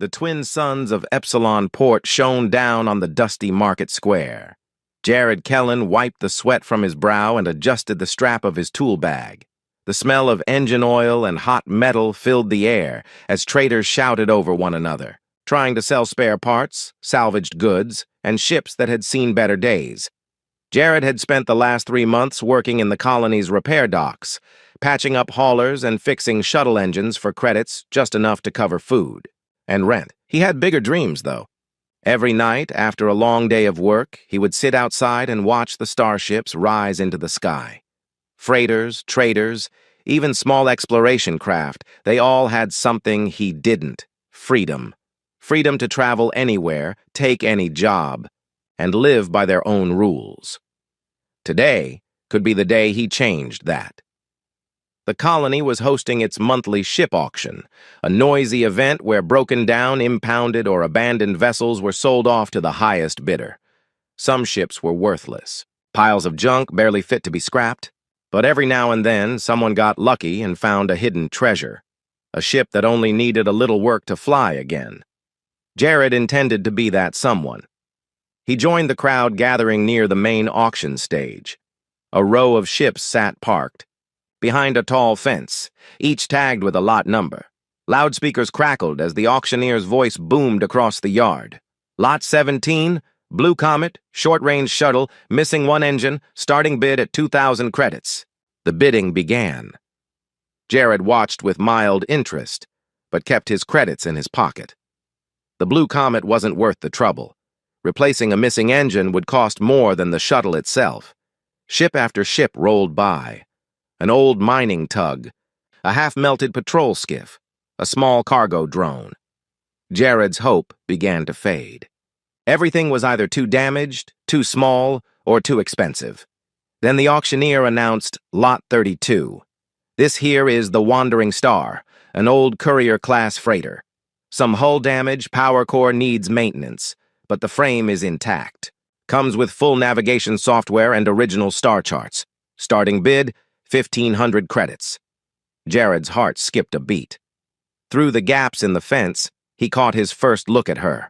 The twin suns of Epsilon Port shone down on the dusty market square. Jared Kellen wiped the sweat from his brow and adjusted the strap of his tool bag. The smell of engine oil and hot metal filled the air as traders shouted over one another, trying to sell spare parts, salvaged goods, and ships that had seen better days. Jared had spent the last 3 months working in the colony's repair docks, patching up haulers and fixing shuttle engines for credits just enough to cover food and rent. He had bigger dreams, though. Every night, after a long day of work, he would sit outside and watch the starships rise into the sky. Freighters, traders, even small exploration craft, they all had something he didn't: freedom. Freedom to travel anywhere, take any job, and live by their own rules. Today could be the day he changed that. The colony was hosting its monthly ship auction, a noisy event where broken down, impounded, or abandoned vessels were sold off to the highest bidder. Some ships were worthless, piles of junk barely fit to be scrapped, but every now and then someone got lucky and found a hidden treasure, a ship that only needed a little work to fly again. Jared intended to be that someone. He joined the crowd gathering near the main auction stage. A row of ships sat parked behind a tall fence, each tagged with a lot number. Loudspeakers crackled as the auctioneer's voice boomed across the yard. Lot 17, Blue Comet, short-range shuttle, missing one engine, starting bid at 2,000 credits. The bidding began. Jared watched with mild interest, but kept his credits in his pocket. The Blue Comet wasn't worth the trouble. Replacing a missing engine would cost more than the shuttle itself. Ship after ship rolled by. An old mining tug, a half-melted patrol skiff, a small cargo drone. Jared's hope began to fade. Everything was either too damaged, too small, or too expensive. Then the auctioneer announced Lot 32. This here is the Wandering Star, an old courier-class freighter. Some hull damage, power core needs maintenance, but the frame is intact. Comes with full navigation software and original star charts. Starting bid, 1,500 credits. Jared's heart skipped a beat. Through the gaps in the fence, he caught his first look at her.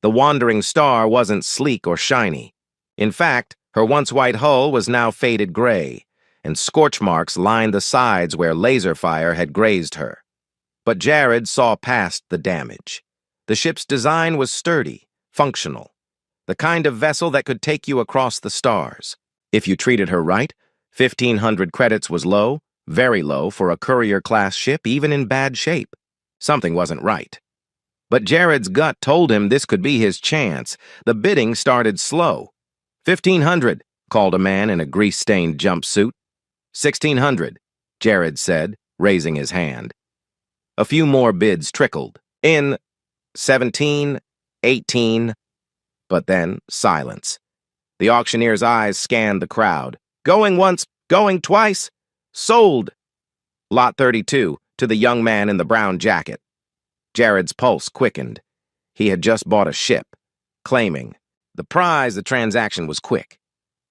The Wandering Star wasn't sleek or shiny. In fact, her once white hull was now faded gray, and scorch marks lined the sides where laser fire had grazed her. But Jared saw past the damage. The ship's design was sturdy, functional, the kind of vessel that could take you across the stars. If you treated her right, 1,500 credits was low, very low for a courier-class ship, even in bad shape. Something wasn't right. But Jared's gut told him this could be his chance. The bidding started slow. 1,500, called a man in a grease-stained jumpsuit. 1,600, Jared said, raising his hand. A few more bids trickled. In 17, 18, but then silence. The auctioneer's eyes scanned the crowd. Going once, going twice. Sold. Lot 32, to the young man in the brown jacket. Jared's pulse quickened. He had just bought a ship. Claiming the prize, the transaction was quick.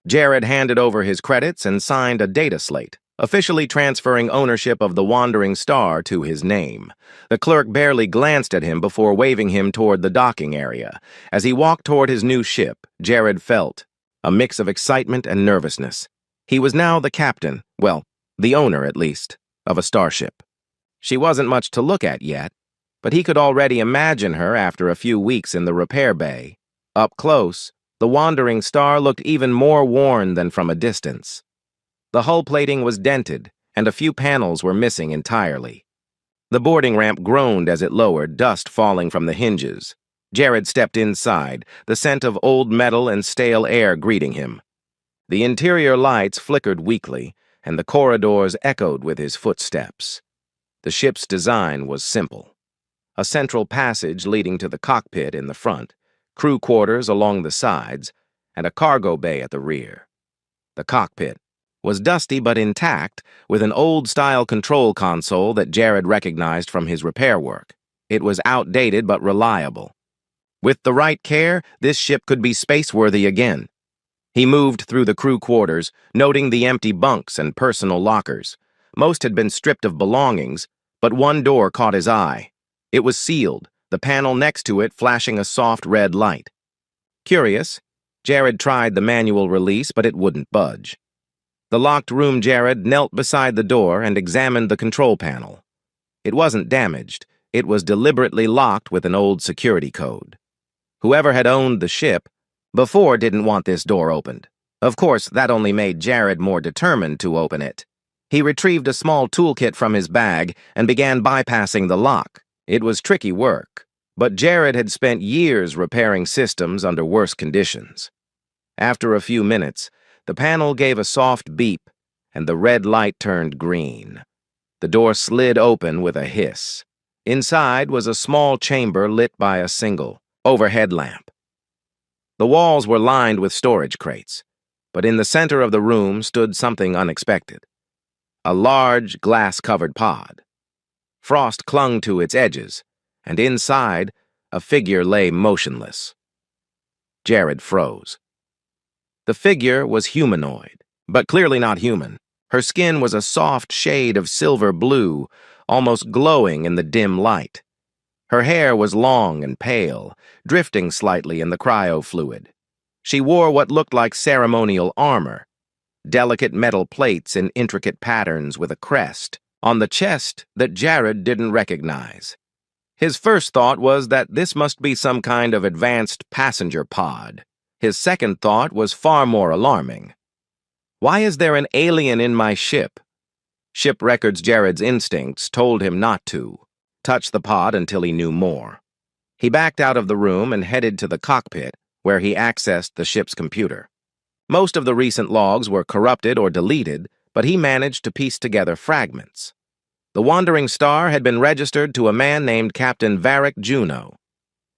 Jared handed over his credits and signed a data slate, officially transferring ownership of the Wandering Star to his name. The clerk barely glanced at him before waving him toward the docking area. As he walked toward his new ship, Jared felt a mix of excitement and nervousness. He was now the captain, well, the owner at least, of a starship. She wasn't much to look at yet, but he could already imagine her after a few weeks in the repair bay. Up close, the Wandering Star looked even more worn than from a distance. The hull plating was dented, and a few panels were missing entirely. The boarding ramp groaned as it lowered, dust falling from the hinges. Jared stepped inside, the scent of old metal and stale air greeting him. The interior lights flickered weakly, and the corridors echoed with his footsteps. The ship's design was simple. A central passage leading to the cockpit in the front, crew quarters along the sides, and a cargo bay at the rear. The cockpit was dusty but intact, with an old-style control console that Jared recognized from his repair work. It was outdated but reliable. With the right care, this ship could be space-worthy again. He moved through the crew quarters, noting the empty bunks and personal lockers. Most had been stripped of belongings, but one door caught his eye. It was sealed, the panel next to it flashing a soft red light. Curious, Jared tried the manual release, but it wouldn't budge. The locked room Jared knelt beside the door and examined the control panel. It wasn't damaged. It was deliberately locked with an old security code. Whoever had owned the ship before didn't want this door opened. Of course, that only made Jared more determined to open it. He retrieved a small toolkit from his bag and began bypassing the lock. It was tricky work, but Jared had spent years repairing systems under worse conditions. After a few minutes, the panel gave a soft beep, and the red light turned green. The door slid open with a hiss. Inside was a small chamber lit by a single overhead lamp. The walls were lined with storage crates, but in the center of the room stood something unexpected. A large, glass-covered pod. Frost clung to its edges, and inside, a figure lay motionless. Jared froze. The figure was humanoid, but clearly not human. Her skin was a soft shade of silver blue, almost glowing in the dim light. Her hair was long and pale, drifting slightly in the cryo-fluid. She wore what looked like ceremonial armor, delicate metal plates in intricate patterns with a crest on the chest that Jared didn't recognize. His first thought was that this must be some kind of advanced passenger pod. His second thought was far more alarming. Why is there an alien in my ship? Ship records Jared's instincts told him not to touch the pod until he knew more. He backed out of the room and headed to the cockpit, where he accessed the ship's computer. Most of the recent logs were corrupted or deleted, but he managed to piece together fragments. The Wandering Star had been registered to a man named Captain Varric Juno.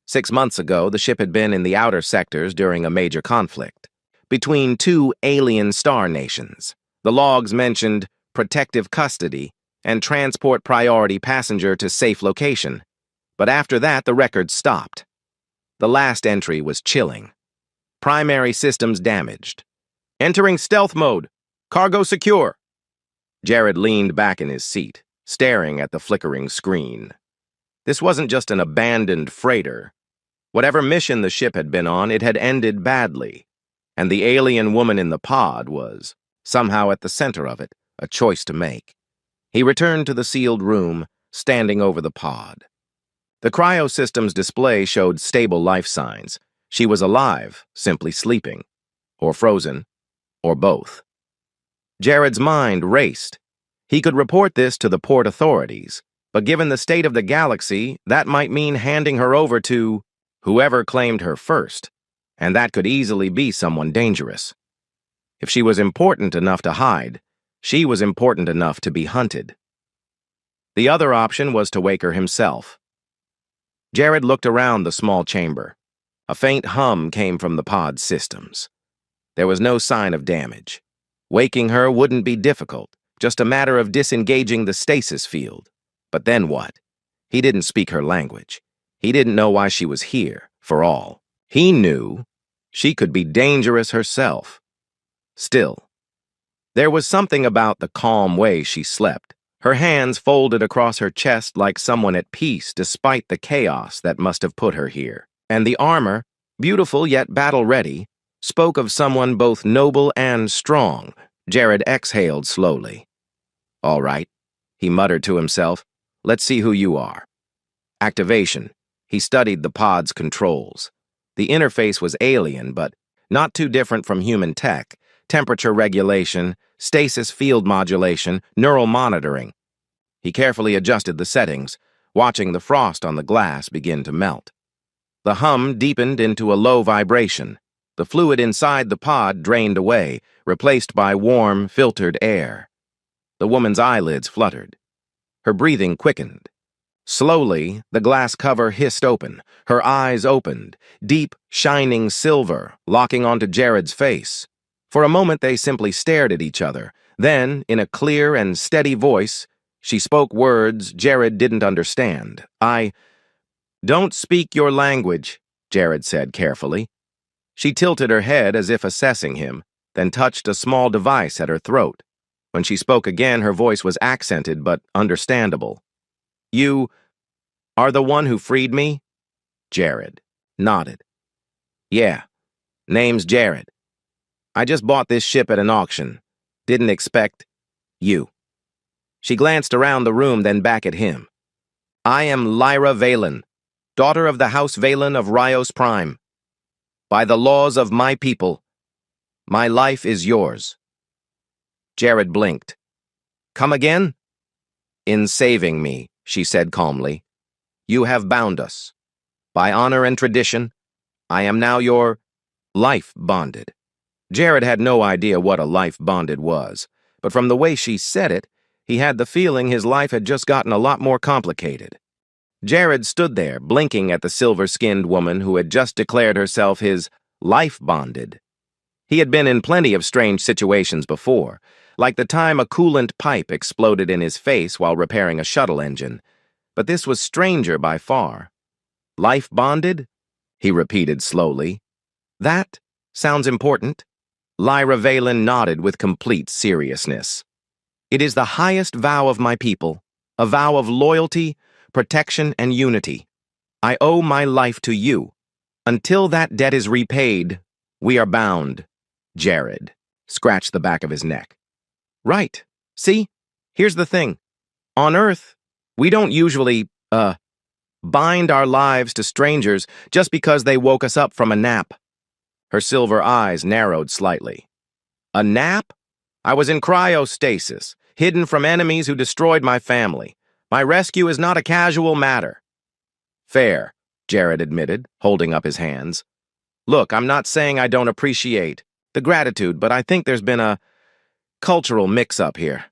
6 months ago, the ship had been in the outer sectors during a major conflict between two alien star nations. The logs mentioned protective custody and transport priority passenger to safe location, but after that, the record stopped. The last entry was chilling. Primary systems damaged. Entering stealth mode. Cargo secure. Jared leaned back in his seat, staring at the flickering screen. This wasn't just an abandoned freighter. Whatever mission the ship had been on, it had ended badly, and the alien woman in the pod was, somehow at the center of it, a choice to make. He returned to the sealed room, standing over the pod. The cryosystem's display showed stable life signs. She was alive, simply sleeping, or frozen, or both. Jared's mind raced. He could report this to the port authorities, but given the state of the galaxy, that might mean handing her over to whoever claimed her first, and that could easily be someone dangerous. If she was important enough to hide, she was important enough to be hunted. The other option was to wake her himself. Jared looked around the small chamber. A faint hum came from the pod's systems. There was no sign of damage. Waking her wouldn't be difficult, just a matter of disengaging the stasis field. But then what? He didn't speak her language. He didn't know why she was here, for all. He knew she could be dangerous herself. Still, there was something about the calm way she slept, her hands folded across her chest like someone at peace despite the chaos that must have put her here. And the armor, beautiful yet battle-ready, spoke of someone both noble and strong. Jared exhaled slowly. All right, he muttered to himself. Let's see who you are. Activation. He studied the pod's controls. The interface was alien, but not too different from human tech. Temperature regulation, stasis field modulation, neural monitoring. He carefully adjusted the settings, watching the frost on the glass begin to melt. The hum deepened into a low vibration. The fluid inside the pod drained away, replaced by warm, filtered air. The woman's eyelids fluttered. Her breathing quickened. Slowly, the glass cover hissed open. Her eyes opened, deep, shining silver, locking onto Jared's face. For a moment, they simply stared at each other. Then, in a clear and steady voice, she spoke words Jared didn't understand. Don't speak your language, Jared said carefully. She tilted her head as if assessing him, then touched a small device at her throat. When she spoke again, her voice was accented but understandable. You are the one who freed me? Jared nodded. Yeah, name's Jared. I just bought this ship at an auction. Didn't expect you. She glanced around the room, then back at him. I am Lyra Valen, daughter of the House Valen of Rios Prime. By the laws of my people, my life is yours. Jared blinked. Come again? In saving me, she said calmly. You have bound us. By honor and tradition, I am now your life bonded. Jared had no idea what a life bonded was, but from the way she said it, he had the feeling his life had just gotten a lot more complicated. Jared stood there, blinking at the silver-skinned woman who had just declared herself his life bonded. He had been in plenty of strange situations before, like the time a coolant pipe exploded in his face while repairing a shuttle engine, but this was stranger by far. Life bonded? He repeated slowly. That sounds important. Lyra Valen nodded with complete seriousness. It is the highest vow of my people, a vow of loyalty, protection, and unity. I owe my life to you. Until that debt is repaid, we are bound. Jared scratched the back of his neck. Right. See? Here's the thing. On Earth, we don't usually, bind our lives to strangers just because they woke us up from a nap. Her silver eyes narrowed slightly. A nap? I was in cryostasis, hidden from enemies who destroyed my family. My rescue is not a casual matter. Fair, Jared admitted, holding up his hands. Look, I'm not saying I don't appreciate the gratitude, but I think there's been a cultural mix-up here.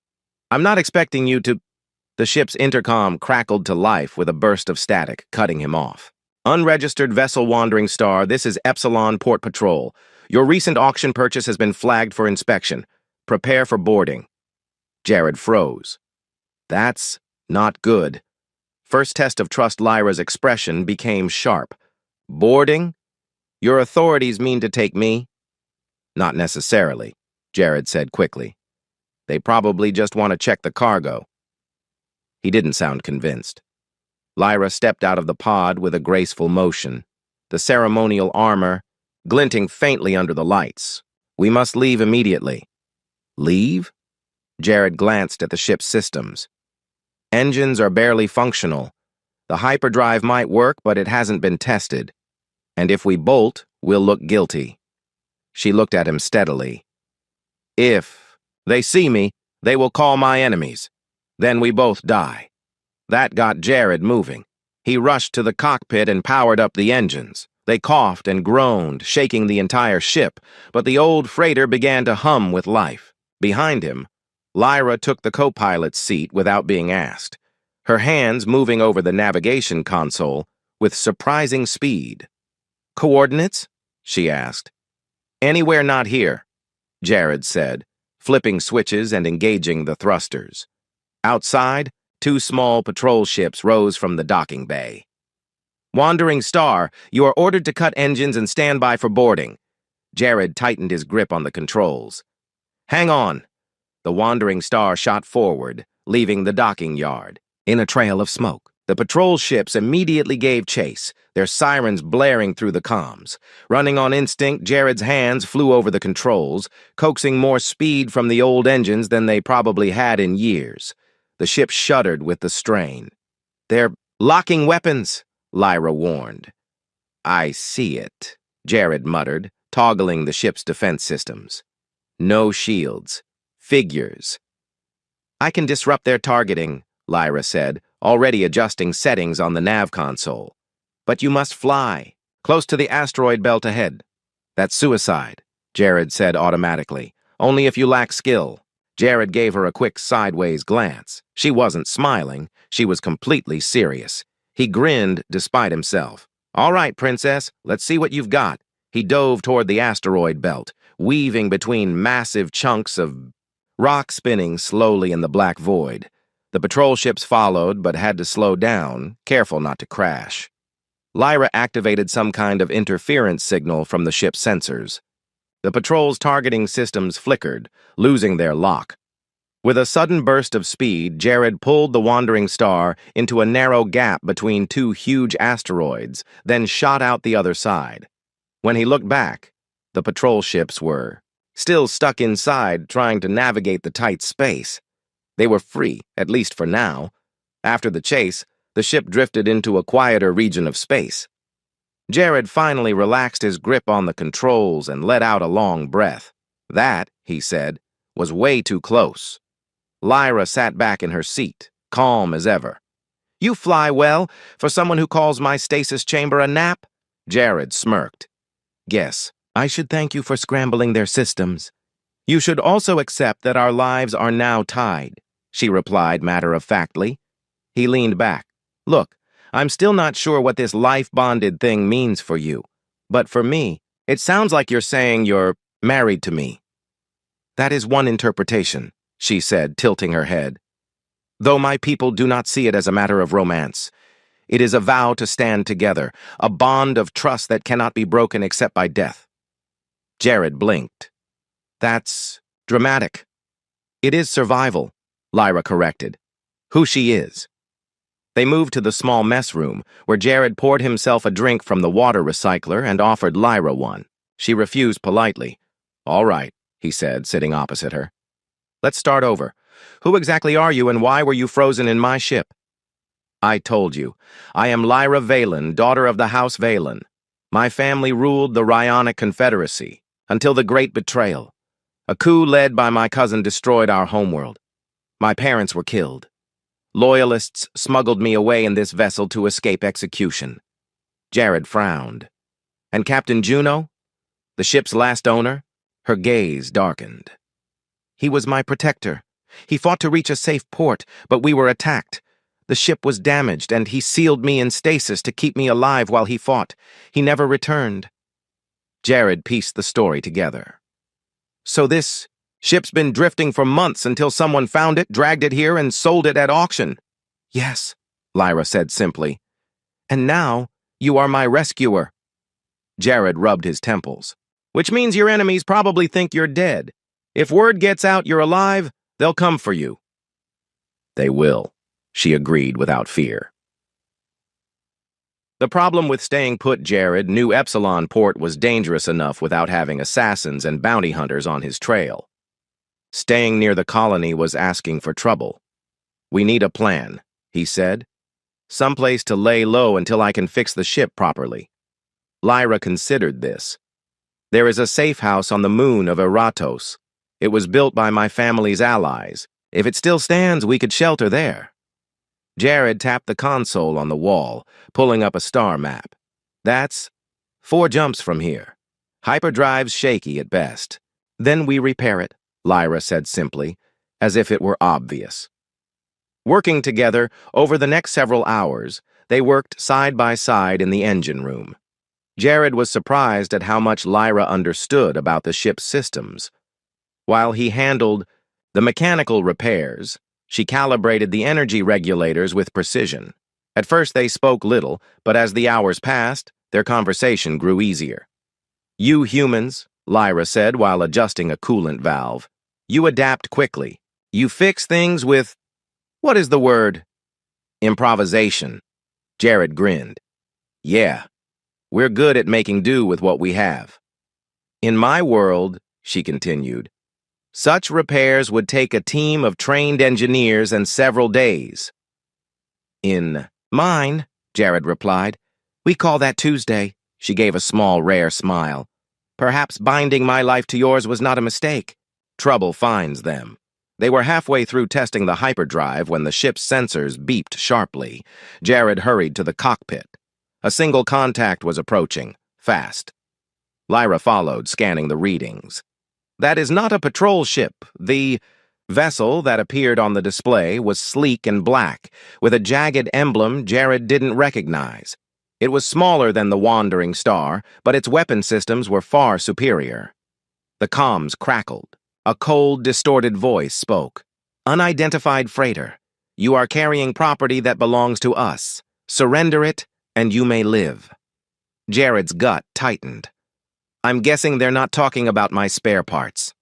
I'm not expecting you to... The ship's intercom crackled to life with a burst of static, cutting him off. Unregistered vessel Wandering Star, this is Epsilon Port Patrol. Your recent auction purchase has been flagged for inspection. Prepare for boarding. Jared froze. That's not good. First test of trust Lyra's expression became sharp. Boarding? Your authorities mean to take me? Not necessarily, Jared said quickly. They probably just want to check the cargo. He didn't sound convinced. Lyra stepped out of the pod with a graceful motion, the ceremonial armor glinting faintly under the lights. We must leave immediately. Leave? Jared glanced at the ship's systems. Engines are barely functional. The hyperdrive might work, but it hasn't been tested. And if we bolt, we'll look guilty. She looked at him steadily. If they see me, they will call my enemies. Then we both die. That got Jared moving. He rushed to the cockpit and powered up the engines. They coughed and groaned, shaking the entire ship, but the old freighter began to hum with life. Behind him, Lyra took the co-pilot's seat without being asked, her hands moving over the navigation console with surprising speed. Coordinates? She asked. Anywhere not here, Jared said, flipping switches and engaging the thrusters. Outside, 2 small patrol ships rose from the docking bay. Wandering Star, you are ordered to cut engines and stand by for boarding. Jared tightened his grip on the controls. Hang on. The Wandering Star shot forward, leaving the docking yard, in a trail of smoke. The patrol ships immediately gave chase, their sirens blaring through the comms. Running on instinct, Jared's hands flew over the controls, coaxing more speed from the old engines than they probably had in years. The ship shuddered with the strain. They're locking weapons, Lyra warned. I see it, Jared muttered, toggling the ship's defense systems. No shields. Figures. I can disrupt their targeting, Lyra said, already adjusting settings on the nav console. But you must fly, close to the asteroid belt ahead. That's suicide, Jared said automatically. Only if you lack skill. Jared gave her a quick sideways glance. She wasn't smiling. She was completely serious. He grinned despite himself. All right, princess, let's see what you've got. He dove toward the asteroid belt, weaving between massive chunks of rock spinning slowly in the black void. The patrol ships followed, but had to slow down, careful not to crash. Lyra activated some kind of interference signal from the ship's sensors. The patrol's targeting systems flickered, losing their lock. With a sudden burst of speed, Jared pulled the wandering star into a narrow gap between two huge asteroids, then shot out the other side. When he looked back, the patrol ships were still stuck inside, trying to navigate the tight space. They were free, at least for now. After the chase, the ship drifted into a quieter region of space. Jared finally relaxed his grip on the controls and let out a long breath. That, he said, was way too close. Lyra sat back in her seat, calm as ever. "You fly well, for someone who calls my stasis chamber a nap?" Jared smirked. "Yes, I should thank you for scrambling their systems. You should also accept that our lives are now tied," she replied matter-of-factly. He leaned back. "Look, I'm still not sure what this life-bonded thing means for you, but for me, it sounds like you're saying you're married to me." "That is one interpretation," she said, tilting her head. "Though my people do not see it as a matter of romance. It is a vow to stand together, a bond of trust that cannot be broken except by death." Jared blinked. "That's dramatic." "It is survival," Lyra corrected. "Who she is." They moved to the small mess room, where Jared poured himself a drink from the water recycler and offered Lyra one. She refused politely. "All right," he said, sitting opposite her. "Let's start over. Who exactly are you and why were you frozen in my ship?" "I told you. I am Lyra Valen, daughter of the House Valen. My family ruled the Rhyonic Confederacy until the Great Betrayal. A coup led by my cousin destroyed our homeworld. My parents were killed. Loyalists smuggled me away in this vessel to escape execution." Jared frowned. "And Captain Juno? The ship's last owner?" Her gaze darkened. "He was my protector. He fought to reach a safe port, but we were attacked. The ship was damaged, and he sealed me in stasis to keep me alive while he fought. He never returned." Jared pieced the story together. "So this ship's been drifting for months until someone found it, dragged it here, and sold it at auction?" "Yes," Lyra said simply. "And now you are my rescuer." Jared rubbed his temples. "Which means your enemies probably think you're dead. If word gets out you're alive, they'll come for you." "They will," she agreed without fear. The problem with staying put, Jared knew Epsilon Port was dangerous enough without having assassins and bounty hunters on his trail. Staying near the colony was asking for trouble. "We need a plan," he said. "Someplace to lay low until I can fix the ship properly." Lyra considered this. "There is a safe house on the moon of Eratos. It was built by my family's allies. If it still stands, we could shelter there." Jared tapped the console on the wall, pulling up a star map. "That's 4 jumps from here. Hyperdrive's shaky at best. Then we repair it," Lyra said simply, as if it were obvious. Working together, over the next several hours, they worked side by side in the engine room. Jared was surprised at how much Lyra understood about the ship's systems. While he handled the mechanical repairs, she calibrated the energy regulators with precision. At first they spoke little, but as the hours passed, their conversation grew easier. "You humans," Lyra said while adjusting a coolant valve, "you adapt quickly. You fix things with, what is the word? Improvisation." Jared grinned. "Yeah, we're good at making do with what we have." "In my world," she continued, "such repairs would take a team of trained engineers and several days." "In mine," Jared replied, "we call that Tuesday." She gave a small, rare smile. "Perhaps binding my life to yours was not a mistake." Trouble finds them. They were halfway through testing the hyperdrive when the ship's sensors beeped sharply. Jared hurried to the cockpit. A single contact was approaching, fast. Lyra followed, scanning the readings. "That is not a patrol ship. The vessel that appeared on the display was sleek and black, with a jagged emblem Jared didn't recognize. It was smaller than the Wandering Star, but its weapon systems were far superior." The comms crackled. A cold, distorted voice spoke. "Unidentified freighter. You are carrying property that belongs to us. Surrender it, and you may live." Jared's gut tightened. "I'm guessing they're not talking about my spare parts."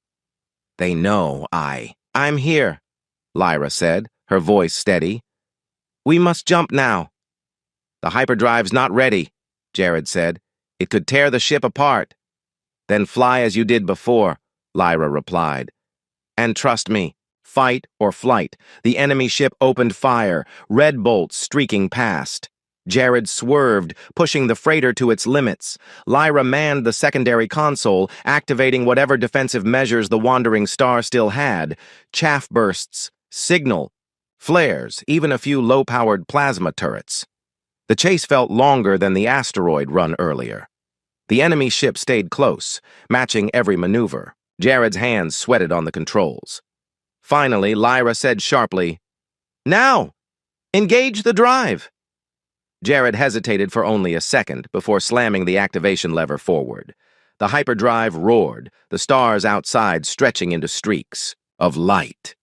"They know I'm here," Lyra said, her voice steady. We must jump now. The hyperdrive's not ready, Jared said. It could tear the ship apart. Then fly as you did before, Lyra replied. And trust me, fight or flight. The enemy ship opened fire, red bolts streaking past. Jared swerved, pushing the freighter to its limits. Lyra manned the secondary console, activating whatever defensive measures the wandering star still had. Chaff bursts, signal, flares, even a few low-powered plasma turrets. The chase felt longer than the asteroid run earlier. The enemy ship stayed close, matching every maneuver. Jared's hands sweated on the controls. Finally, Lyra said sharply, Now! Engage the drive! Jared hesitated for only a second before slamming the activation lever forward. The hyperdrive roared, the stars outside stretching into streaks of light.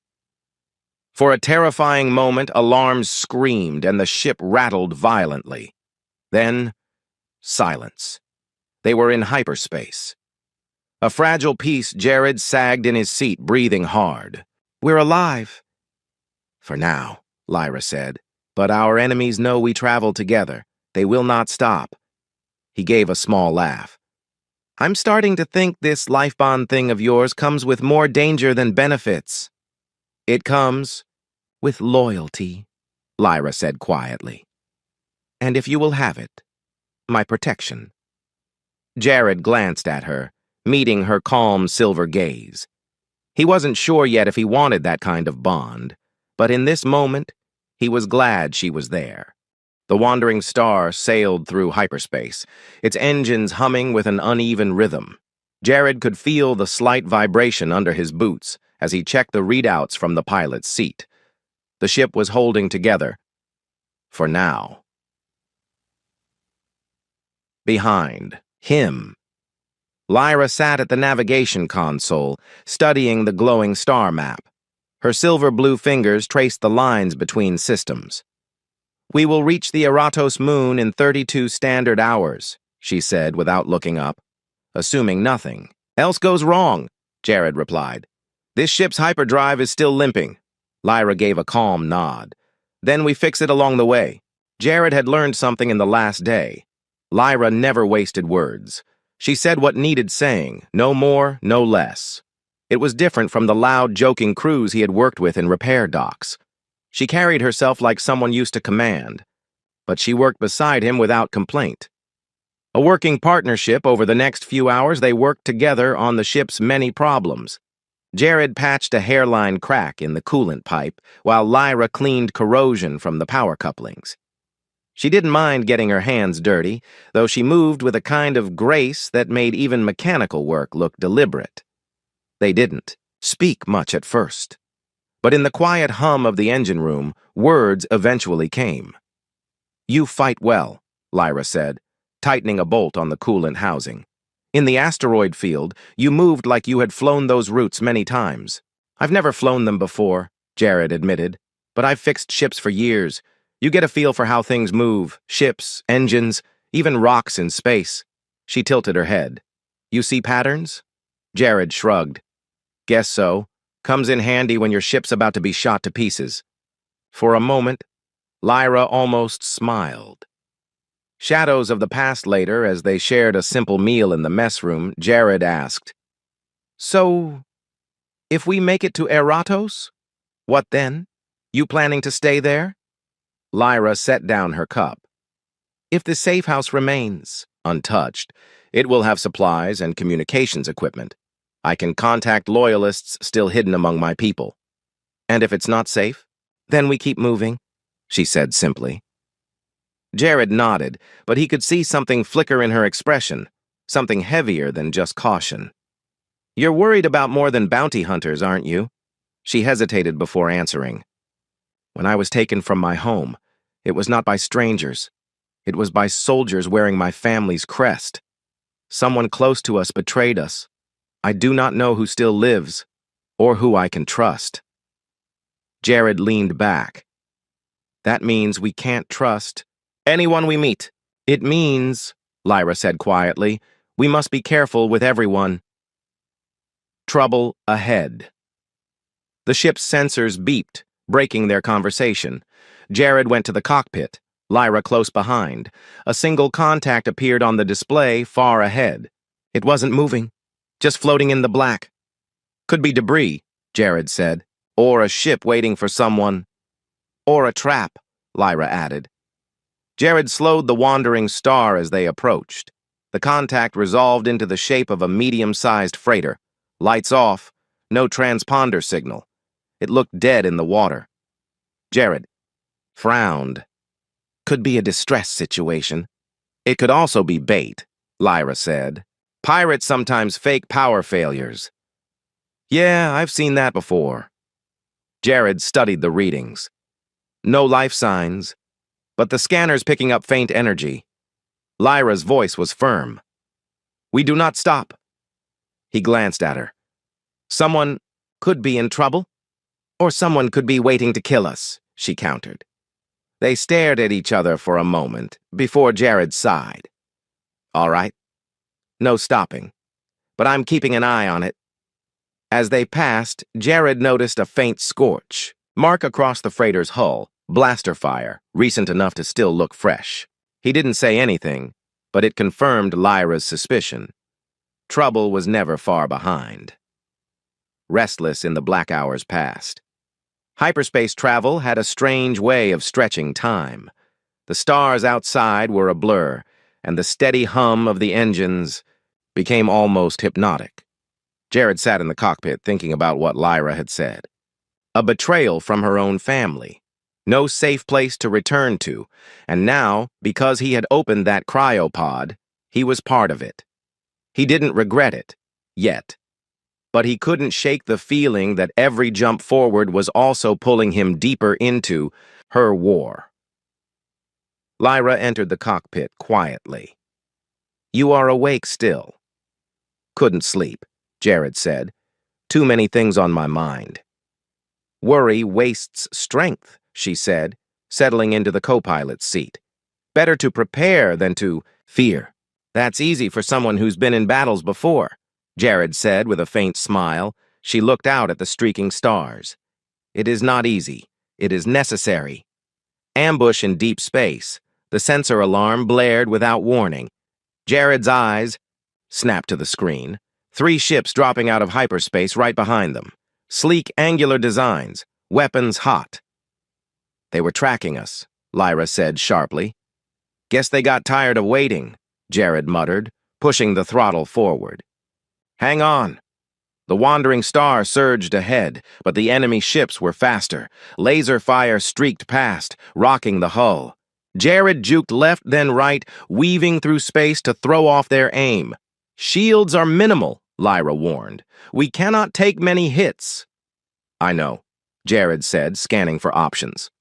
For a terrifying moment, alarms screamed and the ship rattled violently. Then, silence. They were in hyperspace. A fragile piece, Jared sagged in his seat, breathing hard. We're alive. For now, Lyra said. But our enemies know we travel together. They will not stop. He gave a small laugh. I'm starting to think this life bond thing of yours comes with more danger than benefits. It comes with loyalty, Lyra said quietly. And if you will have it, my protection. Jared glanced at her, meeting her calm silver gaze. He wasn't sure yet if he wanted that kind of bond, but in this moment, he was glad she was there. The wandering star sailed through hyperspace, its engines humming with an uneven rhythm. Jared could feel the slight vibration under his boots as he checked the readouts from the pilot's seat. The ship was holding together. For now. Behind him, Lyra sat at the navigation console, studying the glowing star map. Her silver-blue fingers traced the lines between systems. We will reach the Eratos moon in 32 standard hours, she said without looking up. Assuming nothing else goes wrong, Jared replied. This ship's hyperdrive is still limping. Lyra gave a calm nod. Then we fix it along the way. Jared had learned something in the last day. Lyra never wasted words. She said what needed saying, no more, no less. It was different from the loud, joking crews he had worked with in repair docks. She carried herself like someone used to command, but she worked beside him without complaint. A working partnership, over the next few hours they worked together on the ship's many problems. Jared patched a hairline crack in the coolant pipe, while Lyra cleaned corrosion from the power couplings. She didn't mind getting her hands dirty, though she moved with a kind of grace that made even mechanical work look deliberate. They didn't speak much at first. But in the quiet hum of the engine room, words eventually came. You fight well, Lyra said, tightening a bolt on the coolant housing. In the asteroid field, you moved like you had flown those routes many times. I've never flown them before, Jared admitted, but I've fixed ships for years. You get a feel for how things move, ships, engines, even rocks in space. She tilted her head. You see patterns? Jared shrugged. Guess so. Comes in handy when your ship's about to be shot to pieces. For a moment, Lyra almost smiled. Shadows of the past later, as they shared a simple meal in the mess room, Jared asked, So, if we make it to Eratos, what then? You planning to stay there? Lyra set down her cup. If the safe house remains untouched, it will have supplies and communications equipment. I can contact loyalists still hidden among my people. And if it's not safe, then we keep moving, she said simply. Jared nodded, but he could see something flicker in her expression, something heavier than just caution. You're worried about more than bounty hunters, aren't you? She hesitated before answering. When I was taken from my home, it was not by strangers. It was by soldiers wearing my family's crest. Someone close to us betrayed us. I do not know who still lives, or who I can trust. Jared leaned back. That means we can't trust anyone we meet. It means, Lyra said quietly, we must be careful with everyone. Trouble ahead. The ship's sensors beeped, breaking their conversation. Jared went to the cockpit, Lyra close behind. A single contact appeared on the display far ahead. It wasn't moving, just floating in the black. Could be debris, Jared said, or a ship waiting for someone. Or a trap, Lyra added. Jared slowed the wandering star as they approached. The contact resolved into the shape of a medium-sized freighter. Lights off, no transponder signal. It looked dead in the water. Jared frowned. Could be a distress situation. It could also be bait, Lyra said. Pirates sometimes fake power failures. Yeah, I've seen that before. Jared studied the readings. No life signs, but the scanner's picking up faint energy. Lyra's voice was firm. We do not stop. He glanced at her. Someone could be in trouble, or someone could be waiting to kill us, she countered. They stared at each other for a moment before Jared sighed. All right. No stopping, but I'm keeping an eye on it. As they passed, Jared noticed a faint scorch mark across the freighter's hull, blaster fire, recent enough to still look fresh. He didn't say anything, but it confirmed Lyra's suspicion. Trouble was never far behind. Restless in the black hours passed. Hyperspace travel had a strange way of stretching time. The stars outside were a blur, and the steady hum of the engines became almost hypnotic. Jared sat in the cockpit thinking about what Lyra had said. A betrayal from her own family. No safe place to return to, and now, because he had opened that cryopod, he was part of it. He didn't regret it, yet. But he couldn't shake the feeling that every jump forward was also pulling him deeper into her war. Lyra entered the cockpit quietly. You are awake still. Couldn't sleep, Jared said. Too many things on my mind. Worry wastes strength, she said, settling into the co-pilot's seat. Better to prepare than to fear. That's easy for someone who's been in battles before, Jared said with a faint smile. She looked out at the streaking stars. It is not easy. It is necessary. Ambush in deep space. The sensor alarm blared without warning. Jared's eyes snapped to the screen. 3 ships dropping out of hyperspace right behind them. Sleek, angular designs. Weapons hot. They were tracking us, Lyra said sharply. Guess they got tired of waiting, Jared muttered, pushing the throttle forward. Hang on. The wandering star surged ahead, but the enemy ships were faster. Laser fire streaked past, rocking the hull. Jared juked left then right, weaving through space to throw off their aim. Shields are minimal, Lyra warned. We cannot take many hits. I know, Jared said, scanning for options.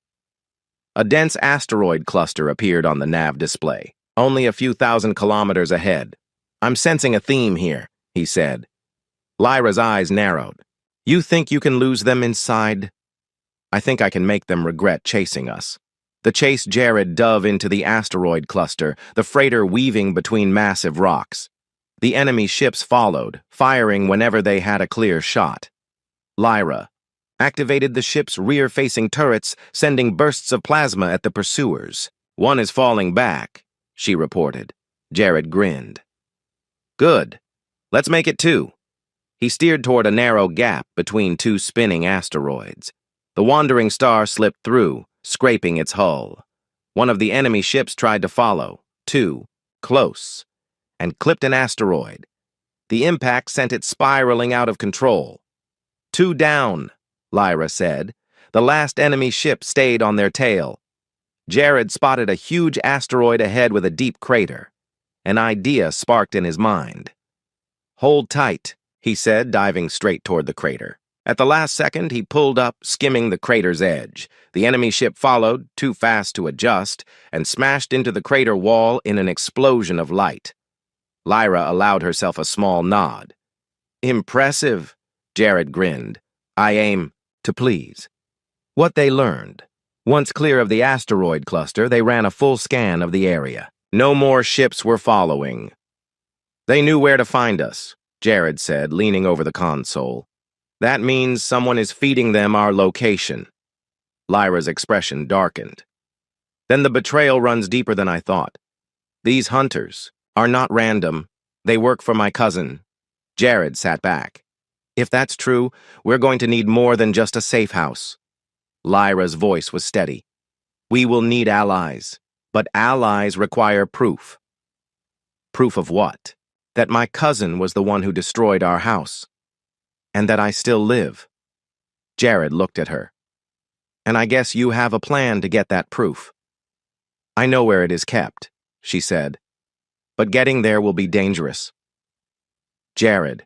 A dense asteroid cluster appeared on the nav display, only a few thousand kilometers ahead. I'm sensing a theme here, he said. Lyra's eyes narrowed. You think you can lose them inside? I think I can make them regret chasing us. The chase Jared dove into the asteroid cluster, the freighter weaving between massive rocks. The enemy ships followed, firing whenever they had a clear shot. Lyra activated the ship's rear-facing turrets, sending bursts of plasma at the pursuers. One is falling back, she reported. Jared grinned. Good. Let's make it 2. He steered toward a narrow gap between 2 spinning asteroids. The wandering star slipped through, scraping its hull. One of the enemy ships tried to follow, too close, and clipped an asteroid. The impact sent it spiraling out of control. 2 down, Lyra said. The last enemy ship stayed on their tail. Jared spotted a huge asteroid ahead with a deep crater. An idea sparked in his mind. Hold tight, he said, diving straight toward the crater. At the last second, he pulled up, skimming the crater's edge. The enemy ship followed, too fast to adjust, and smashed into the crater wall in an explosion of light. Lyra allowed herself a small nod. Impressive, Jared grinned. I aim to please. What they learned. Once clear of the asteroid cluster, they ran a full scan of the area. No more ships were following. They knew where to find us, Jared said, leaning over the console. That means someone is feeding them our location. Lyra's expression darkened. Then the betrayal runs deeper than I thought. These hunters are not random. They work for my cousin. Jared sat back. If that's true, we're going to need more than just a safe house. Lyra's voice was steady. We will need allies, but allies require proof. Proof of what? That my cousin was the one who destroyed our house. And that I still live. Jared looked at her. And I guess you have a plan to get that proof. I know where it is kept, she said. But getting there will be dangerous. Jared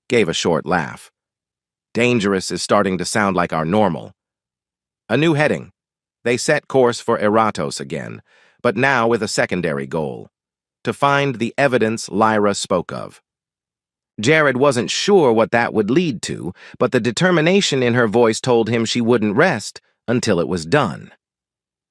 gave a short laugh. Dangerous is starting to sound like our normal. A new heading. They set course for Eratos again, but now with a secondary goal. To find the evidence Lyra spoke of. Jared wasn't sure what that would lead to, but the determination in her voice told him she wouldn't rest until it was done.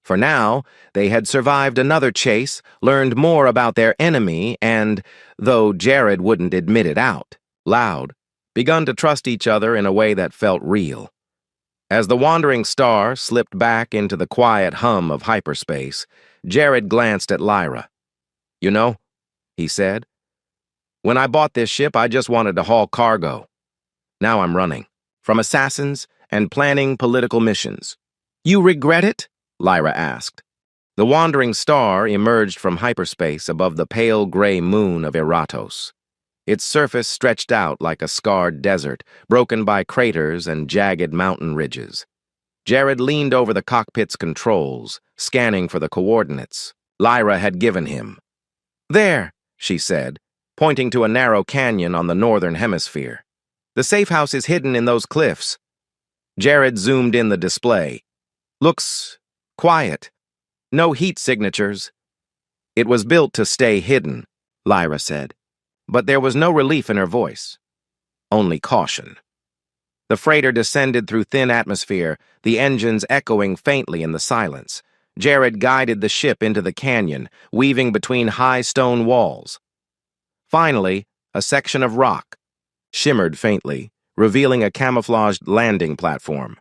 For now, they had survived another chase, learned more about their enemy, and, though Jared wouldn't admit it out loud, begun to trust each other in a way that felt real. As the wandering star slipped back into the quiet hum of hyperspace, Jared glanced at Lyra. You know, he said, when I bought this ship, I just wanted to haul cargo. Now I'm running, from assassins and planning political missions. You regret it? Lyra asked. The wandering star emerged from hyperspace above the pale gray moon of Eratos. Its surface stretched out like a scarred desert, broken by craters and jagged mountain ridges. Jared leaned over the cockpit's controls, scanning for the coordinates Lyra had given him. There, she said, pointing to a narrow canyon on the northern hemisphere. The safe house is hidden in those cliffs. Jared zoomed in the display. Looks quiet. No heat signatures. It was built to stay hidden, Lyra said. But there was no relief in her voice. Only caution. The freighter descended through thin atmosphere, the engines echoing faintly in the silence. Jared guided the ship into the canyon, weaving between high stone walls. Finally, a section of rock shimmered faintly, revealing a camouflaged landing platform.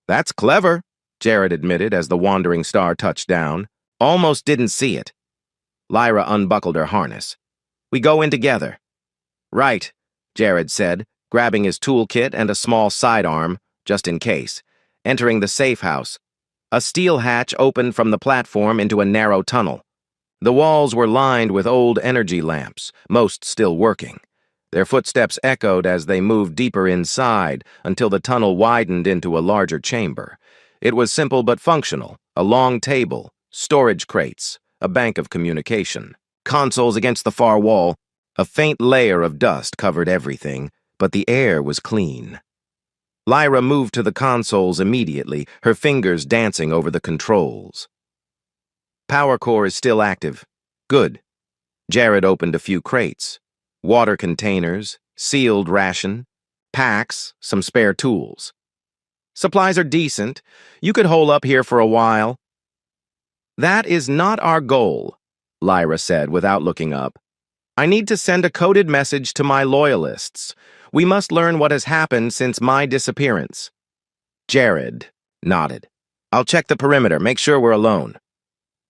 That's clever, Jared admitted as the wandering star touched down. Almost didn't see it. Lyra unbuckled her harness. We go in together. Right, Jared said, grabbing his toolkit and a small sidearm, just in case. Entering the safe house, a steel hatch opened from the platform into a narrow tunnel. The walls were lined with old energy lamps, most still working. Their footsteps echoed as they moved deeper inside until the tunnel widened into a larger chamber. It was simple but functional, a long table, storage crates, a bank of communication. Consoles against the far wall. A faint layer of dust covered everything, but the air was clean. Lyra moved to the consoles immediately, her fingers dancing over the controls. Power core is still active. Good. Jared opened a few crates. Water containers, sealed ration, packs, some spare tools. Supplies are decent. You could hole up here for a while. That is not our goal, Lyra said without looking up. I need to send a coded message to my loyalists. We must learn what has happened since my disappearance. Jared nodded. I'll check the perimeter, make sure we're alone.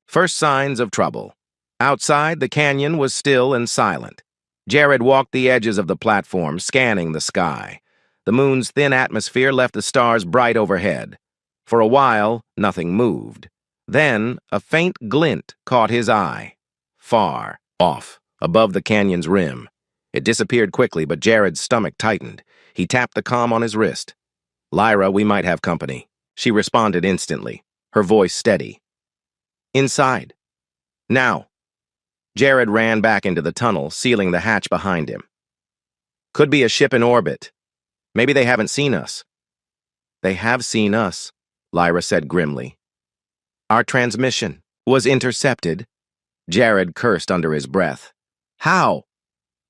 First signs of trouble. Outside, the canyon was still and silent. Jared walked the edges of the platform, scanning the sky. The moon's thin atmosphere left the stars bright overhead. For a while, nothing moved. Then, a faint glint caught his eye. Far off, above the canyon's rim. It disappeared quickly, but Jared's stomach tightened. He tapped the comm on his wrist. Lyra, we might have company. She responded instantly, her voice steady. Inside. Now. Jared ran back into the tunnel, sealing the hatch behind him. Could be a ship in orbit. Maybe they haven't seen us. They have seen us, Lyra said grimly. Our transmission was intercepted. Jared cursed under his breath. How?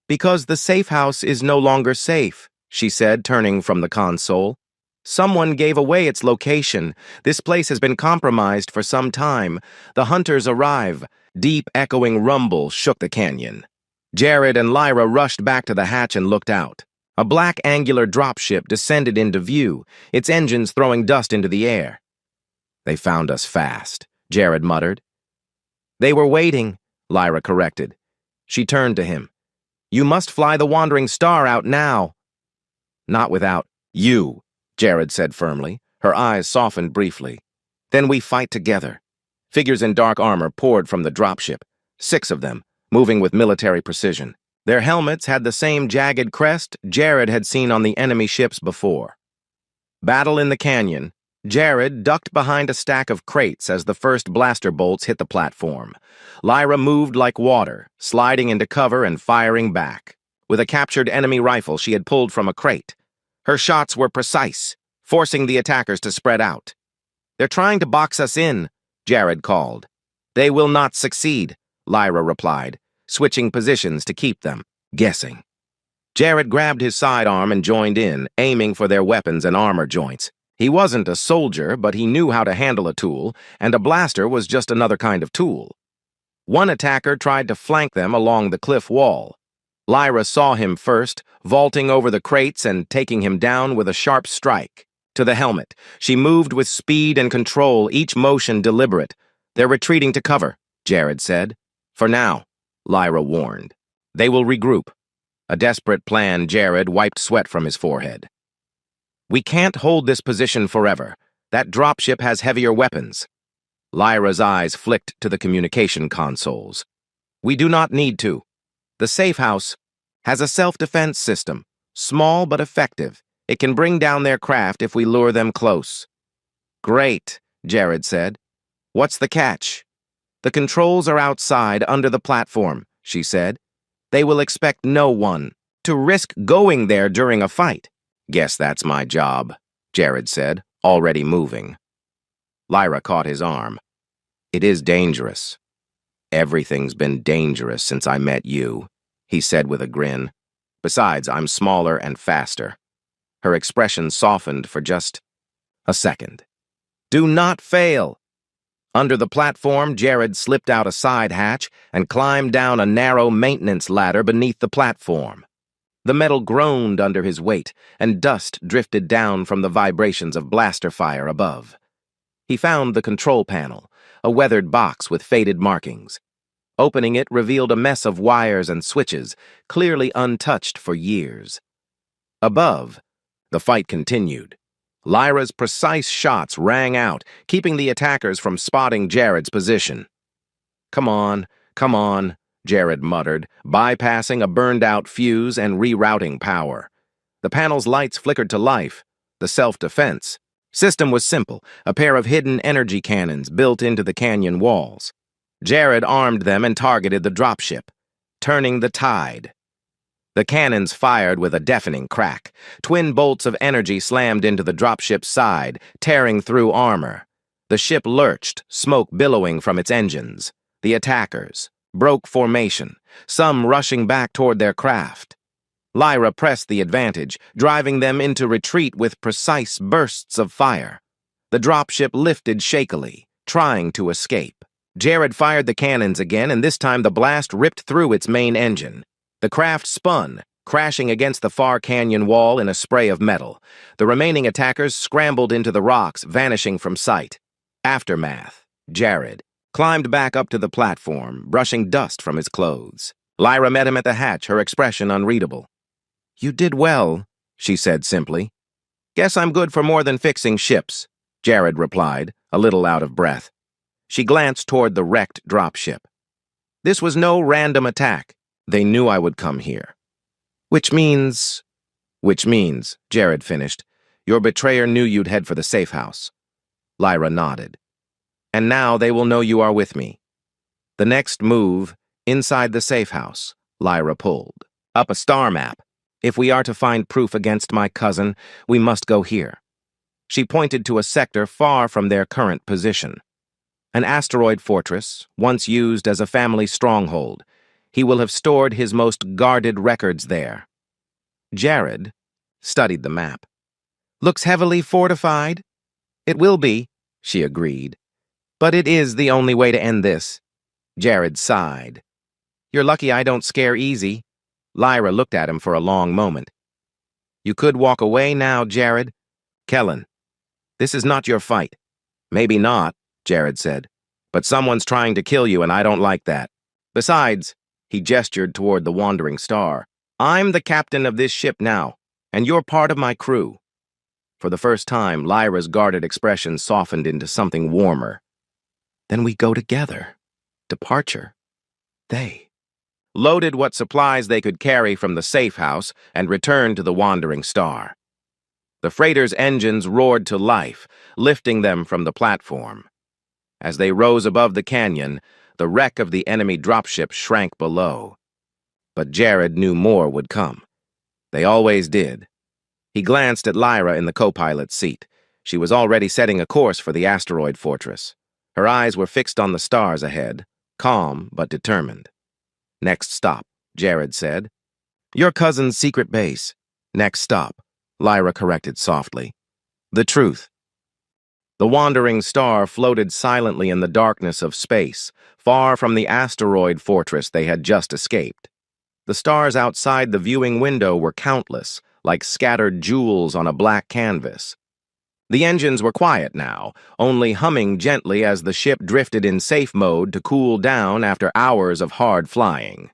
Because the safe house is no longer safe, she said, turning from the console. Someone gave away its location. This place has been compromised for some time. The hunters arrive. Deep, echoing rumble shook the canyon. Jared and Lyra rushed back to the hatch and looked out. A black angular dropship descended into view, its engines throwing dust into the air. "They found us fast," Jared muttered. "They were waiting," Lyra corrected. She turned to him. "You must fly the Wandering Star out now." "Not without you," Jared said firmly. Her eyes softened briefly. "Then we fight together." Figures in dark armor poured from the dropship, 6 of them, moving with military precision. Their helmets had the same jagged crest Jared had seen on the enemy ships before. Battle in the canyon. Jared ducked behind a stack of crates as the first blaster bolts hit the platform. Lyra moved like water, sliding into cover and firing back. With a captured enemy rifle she had pulled from a crate. Her shots were precise, forcing the attackers to spread out. "They're trying to box us in," Jared called. "They will not succeed," Lyra replied, switching positions to keep them guessing. Jared grabbed his sidearm and joined in, aiming for their weapons and armor joints. He wasn't a soldier, but he knew how to handle a tool, and a blaster was just another kind of tool. One attacker tried to flank them along the cliff wall. Lyra saw him first, vaulting over the crates and taking him down with a sharp strike. To the helmet, she moved with speed and control, each motion deliberate. "They're retreating to cover," Jared said. "For now," Lyra warned. "They will regroup." A desperate plan, Jared wiped sweat from his forehead. "We can't hold this position forever. That dropship has heavier weapons." Lyra's eyes flicked to the communication consoles. "We do not need to. The safe house has a self-defense system, small but effective. It can bring down their craft if we lure them close." "Great," Jared said. "What's the catch?" "The controls are outside under the platform," she said. "They will expect no one to risk going there during a fight." "Guess that's my job," Jared said, already moving. Lyra caught his arm. "It is dangerous." "Everything's been dangerous since I met you," he said with a grin. "Besides, I'm smaller and faster." Her expression softened for just a second. "Do not fail." Under the platform, Jared slipped out a side hatch and climbed down a narrow maintenance ladder beneath the platform. The metal groaned under his weight, and dust drifted down from the vibrations of blaster fire above. He found the control panel, a weathered box with faded markings. Opening it revealed a mess of wires and switches, clearly untouched for years. Above, the fight continued. Lyra's precise shots rang out, keeping the attackers from spotting Jared's position. Come on," Jared muttered, bypassing a burned-out fuse and rerouting power. The panel's lights flickered to life. The self-defense system was simple, a pair of hidden energy cannons built into the canyon walls. Jared armed them and targeted the dropship, turning the tide. The cannons fired with a deafening crack. Twin bolts of energy slammed into the dropship's side, tearing through armor. The ship lurched, smoke billowing from its engines. The attackers broke formation, some rushing back toward their craft. Lyra pressed the advantage, driving them into retreat with precise bursts of fire. The dropship lifted shakily, trying to escape. Jared fired the cannons again, and this time the blast ripped through its main engine. The craft spun, crashing against the far canyon wall in a spray of metal. The remaining attackers scrambled into the rocks, vanishing from sight. Aftermath. Jared climbed back up to the platform, brushing dust from his clothes. Lyra met him at the hatch, her expression unreadable. "You did well," she said simply. "Guess I'm good for more than fixing ships," Jared replied, a little out of breath. She glanced toward the wrecked dropship. "This was no random attack. They knew I would come here." Which means, Jared finished, "your betrayer knew you'd head for the safe house." Lyra nodded. "And now they will know you are with me." The next move, inside the safe house, Lyra pulled up a star map. "If we are to find proof against my cousin, we must go here." She pointed to a sector far from their current position. "An asteroid fortress, once used as a family stronghold. He will have stored his most guarded records there." Jared studied the map. "Looks heavily fortified." "It will be," she agreed. "But it is the only way to end this." Jared sighed. "You're lucky I don't scare easy." Lyra looked at him for a long moment. You could walk away now, Jared. Kellen, this is not your fight. Maybe not, Jared said. But someone's trying to kill you, and I don't like that. Besides, he gestured toward the wandering star, I'm the captain of this ship now, and you're part of my crew. For the first time, Lyra's guarded expression softened into something warmer. Then we go together. Departure. They loaded what supplies they could carry from the safe house and returned to the wandering star. The freighter's engines roared to life, lifting them from the platform. As they rose above the canyon, the wreck of the enemy dropship shrank below. But Jared knew more would come. They always did. He glanced at Lyra in the co-pilot's seat. She was already setting a course for the asteroid fortress. Her eyes were fixed on the stars ahead, calm but determined. Next stop, Jared said. Your cousin's secret base. Next stop, Lyra corrected softly. The truth. The wandering star floated silently in the darkness of space, far from the asteroid fortress they had just escaped. The stars outside the viewing window were countless, like scattered jewels on a black canvas. The engines were quiet now, only humming gently as the ship drifted in safe mode to cool down after hours of hard flying.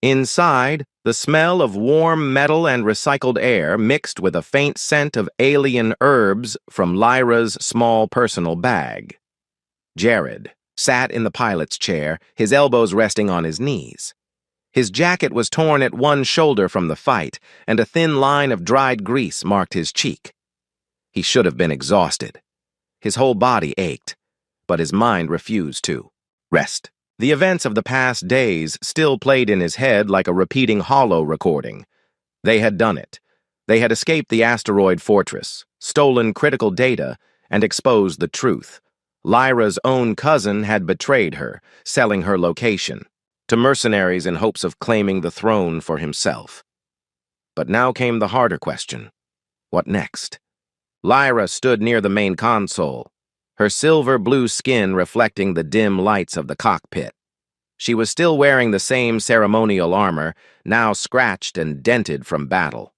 Inside, the smell of warm metal and recycled air mixed with a faint scent of alien herbs from Lyra's small personal bag. Jared sat in the pilot's chair, his elbows resting on his knees. His jacket was torn at one shoulder from the fight, and a thin line of dried grease marked his cheek. He should have been exhausted. His whole body ached, but his mind refused to rest. The events of the past days still played in his head like a repeating hollow recording. They had done it. They had escaped the asteroid fortress, stolen critical data, and exposed the truth. Lyra's own cousin had betrayed her, selling her location to mercenaries in hopes of claiming the throne for himself. But now came the harder question. What next? Lyra stood near the main console, her silver-blue skin reflecting the dim lights of the cockpit. She was still wearing the same ceremonial armor, now scratched and dented from battle.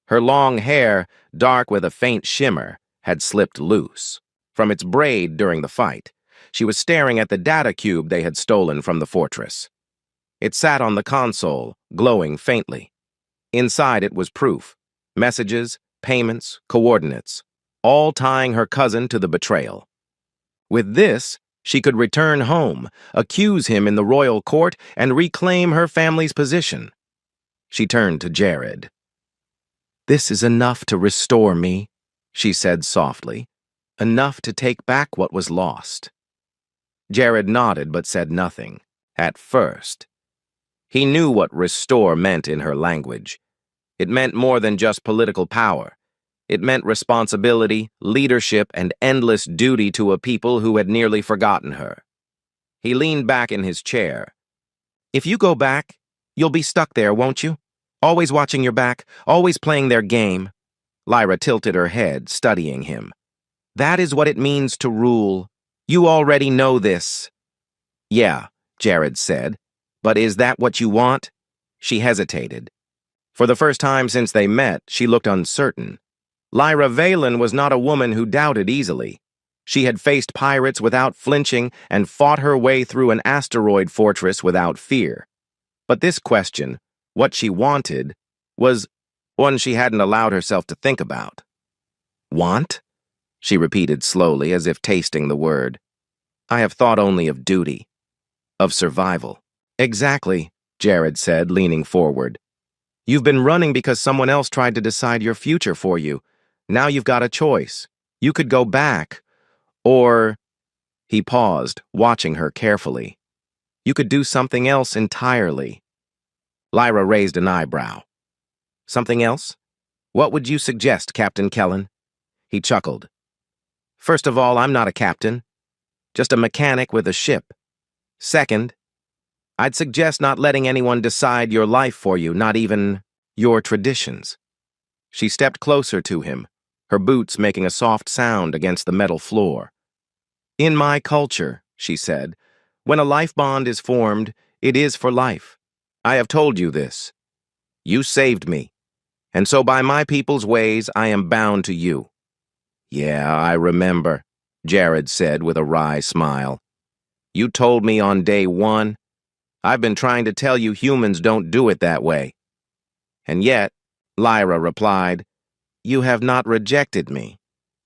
Her long hair, dark with a faint shimmer, had slipped loose from its braid during the fight. She was staring at the data cube they had stolen from the fortress. It sat on the console, glowing faintly. Inside it was proof, messages, payments, coordinates, all tying her cousin to the betrayal. With this, she could return home, accuse him in the royal court, and reclaim her family's position. She turned to Jared. This is enough to restore me, she said softly, enough to take back what was lost. Jared nodded but said nothing, at first. He knew what restore meant in her language. It meant more than just political power. It meant responsibility, leadership, and endless duty to a people who had nearly forgotten her. He leaned back in his chair. If you go back, you'll be stuck there, won't you? Always watching your back, always playing their game. Lyra tilted her head, studying him. That is what it means to rule. You already know this. Yeah, Jared said. But is that what you want? She hesitated. For the first time since they met, she looked uncertain. Lyra Valen was not a woman who doubted easily. She had faced pirates without flinching and fought her way through an asteroid fortress without fear. But this question, what she wanted, was one she hadn't allowed herself to think about. Want? She repeated slowly, as if tasting the word. I have thought only of duty, of survival. Exactly, Jared said, leaning forward. You've been running because someone else tried to decide your future for you. Now you've got a choice. You could go back, or... He paused, watching her carefully. You could do something else entirely. Lyra raised an eyebrow. Something else? What would you suggest, Captain Kellen? He chuckled. First of all, I'm not a captain. Just a mechanic with a ship. Second, I'd suggest not letting anyone decide your life for you, not even your traditions. She stepped closer to him, her boots making a soft sound against the metal floor. In my culture, she said, when a life bond is formed, it is for life. I have told you this. You saved me, And so by my people's ways, I am bound to you." "Yeah, I remember," Jared said with a wry smile. "You told me on day one. I've been trying to tell you humans don't do it that way." "And yet," Lyra replied, "you have not rejected me."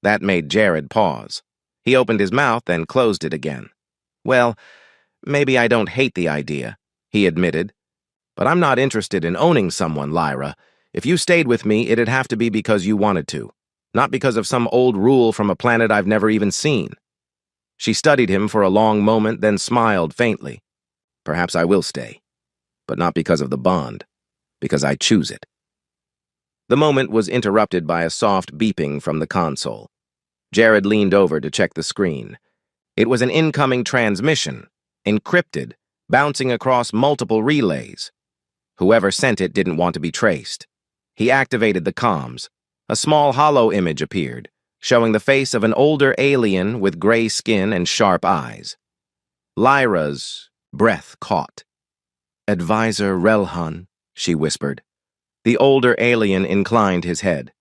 That made Jared pause. He opened his mouth and closed it again. "Well, maybe I don't hate the idea," he admitted. "But I'm not interested in owning someone, Lyra. If you stayed with me, it'd have to be because you wanted to, not because of some old rule from a planet I've never even seen." She studied him for a long moment, then smiled faintly. "Perhaps I will stay, but not because of the bond, because I choose it." The moment was interrupted by a soft beeping from the console. Jared leaned over to check the screen. It was an incoming transmission, encrypted, bouncing across multiple relays. Whoever sent it didn't want to be traced. He activated the comms. A small hollow image appeared, showing the face of an older alien with gray skin and sharp eyes. Lyra's breath caught. "Advisor Relhan," she whispered. The older alien inclined his head.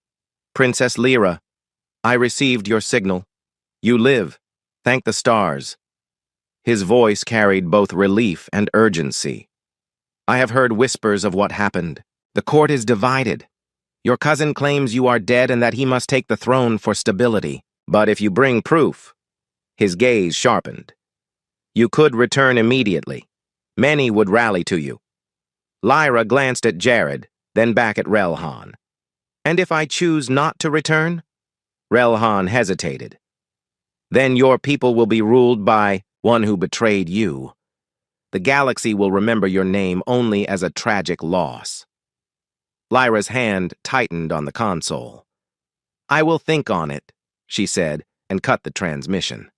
"Princess Lyra, I received your signal. You live. Thank the stars." His voice carried both relief and urgency. "I have heard whispers of what happened. The court is divided. Your cousin claims you are dead and that he must take the throne for stability. But if you bring proof—" His gaze sharpened. "You could return immediately. Many would rally to you." Lyra glanced at Jared, then back at Relhan. "And if I choose not to return?" Relhan hesitated. "Then your people will be ruled by one who betrayed you. The galaxy will remember your name only as a tragic loss." Lyra's hand tightened on the console. "I will think on it," she said, and cut the transmission.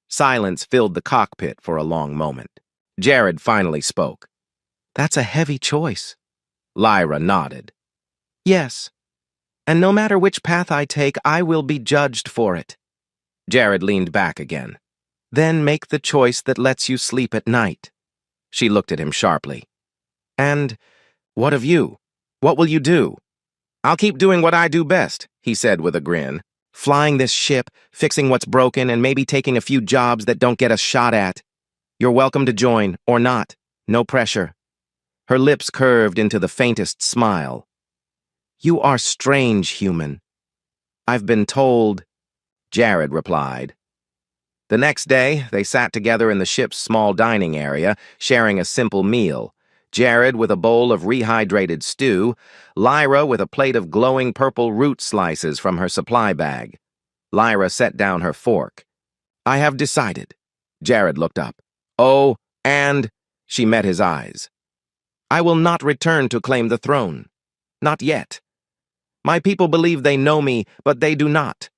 Silence filled the cockpit for a long moment. Jared finally spoke. "That's a heavy choice." Lyra nodded. "Yes, and no matter which path I take, I will be judged for it." Jared leaned back again. "Then make the choice that lets you sleep at night." She looked at him sharply. "And what of you? What will you do?" "I'll keep doing what I do best," he said with a grin. "Flying this ship, fixing what's broken, and maybe taking a few jobs that don't get us shot at. You're welcome to join, or not. No pressure." Her lips curved into the faintest smile. "You are strange, human." "I've been told," Jared replied. The next day, they sat together in the ship's small dining area, sharing a simple meal. Jared with a bowl of rehydrated stew, Lyra with a plate of glowing purple root slices from her supply bag. Lyra set down her fork. "I have decided." Jared looked up. "Oh, and—" She met his eyes. "I will not return to claim the throne. Not yet. My people believe they know me, but they do not.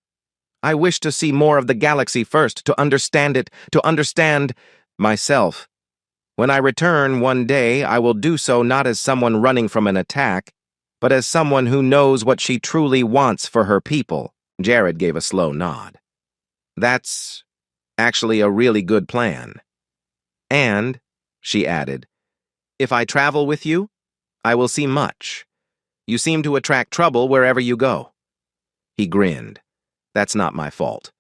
I wish to see more of the galaxy first, to understand it, to understand myself. When I return one day, I will do so not as someone running from an attack, but as someone who knows what she truly wants for her people." Jared gave a slow nod. "That's actually a really good plan. And," she added, "if I travel with you, I will see much. You seem to attract trouble wherever you go." He grinned. "That's not my fault.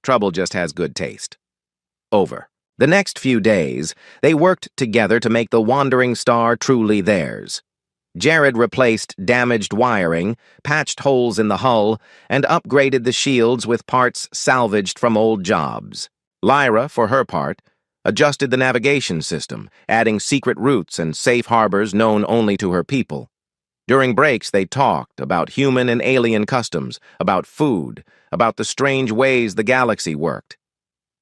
Trouble just has good taste." Over. The next few days, they worked together to make the wandering star truly theirs. Jared replaced damaged wiring, patched holes in the hull, and upgraded the shields with parts salvaged from old jobs. Lyra, for her part, adjusted the navigation system, adding secret routes and safe harbors known only to her people. During breaks, they talked about human and alien customs, about food, about the strange ways the galaxy worked.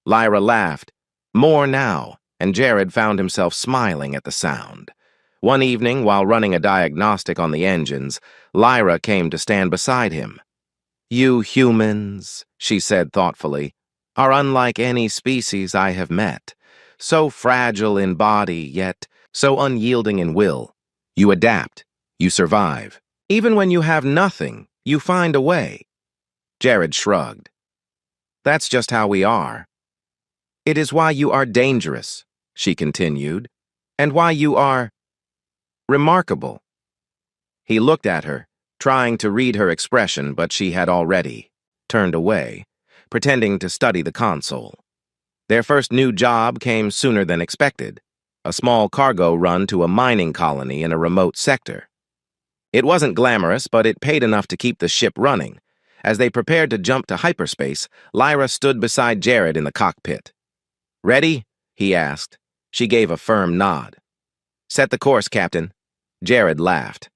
Lyra laughed, more now, and Jared found himself smiling at the sound. One evening, while running a diagnostic on the engines, Lyra came to stand beside him. "You humans," she said thoughtfully, "are unlike any species I have met. So fragile in body, yet so unyielding in will. You adapt. You survive. Even when you have nothing, you find a way." Jared shrugged. "That's just how we are." "It is why you are dangerous," she continued, "and why you are remarkable." He looked at her, trying to read her expression, but she had already turned away, pretending to study the console. Their first new job came sooner than expected, a small cargo run to a mining colony in a remote sector. It wasn't glamorous, but it paid enough to keep the ship running. As they prepared to jump to hyperspace, Lyra stood beside Jared in the cockpit. "Ready?" he asked. She gave a firm nod. "Set the course, Captain." Jared laughed.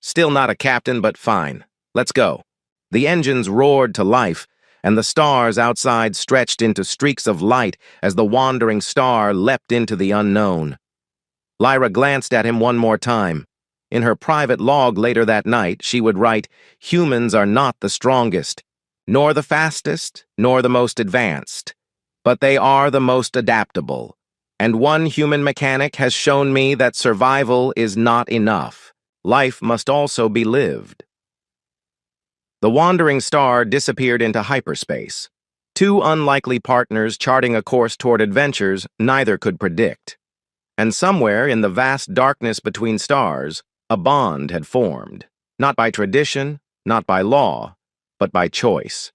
"Still not a captain, but fine. Let's go." The engines roared to life, and the stars outside stretched into streaks of light as the wandering star leapt into the unknown. Lyra glanced at him one more time. In her private log later that night, she would write, "Humans are not the strongest, nor the fastest, nor the most advanced, but they are the most adaptable. And one human mechanic has shown me that survival is not enough. Life must also be lived." The wandering star disappeared into hyperspace. Two unlikely partners charting a course toward adventures neither could predict. And somewhere in the vast darkness between stars, a bond had formed, not by tradition, not by law, but by choice.